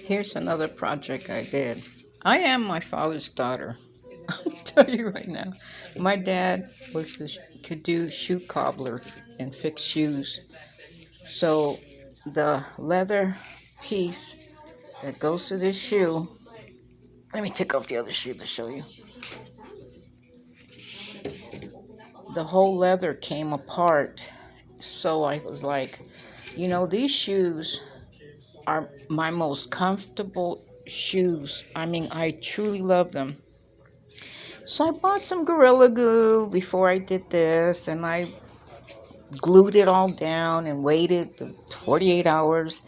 Here's another project I did. I am my father's daughter. I'll tell you right now. My dad could do shoe cobbler and fix shoes. So the leather piece that goes to this shoe. Let me take off the other shoe to show you. The whole leather came apart. So I was like, these shoes are my most comfortable shoes. I mean, I truly love them. So I bought some Gorilla Glue before I did this, and I glued it all down and waited the 48 hours.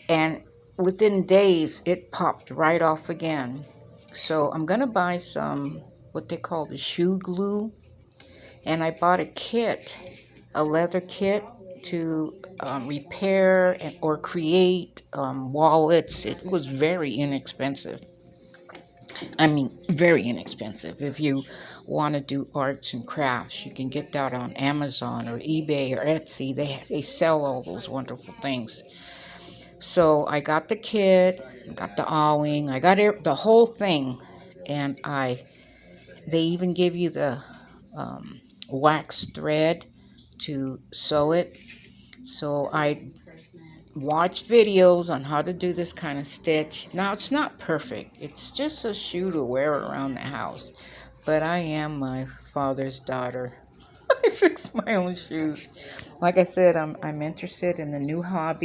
And within days, it popped right off again. So I'm going to buy some, what they call the shoe glue. And I bought a kit, a leather kit to repair or create wallets. It was very inexpensive. I mean, very inexpensive. If you want to do arts and crafts, you can get that on Amazon or eBay or Etsy. They sell all those wonderful things. So I got the kit, got the awning, I got the whole thing, and they even give you the wax thread to sew it. So I watched videos on how to do this kind of stitch. Now, it's not perfect. It's just a shoe to wear around the house. But I am my father's daughter. I fix my own shoes. Like I said, I'm interested in the new hobby.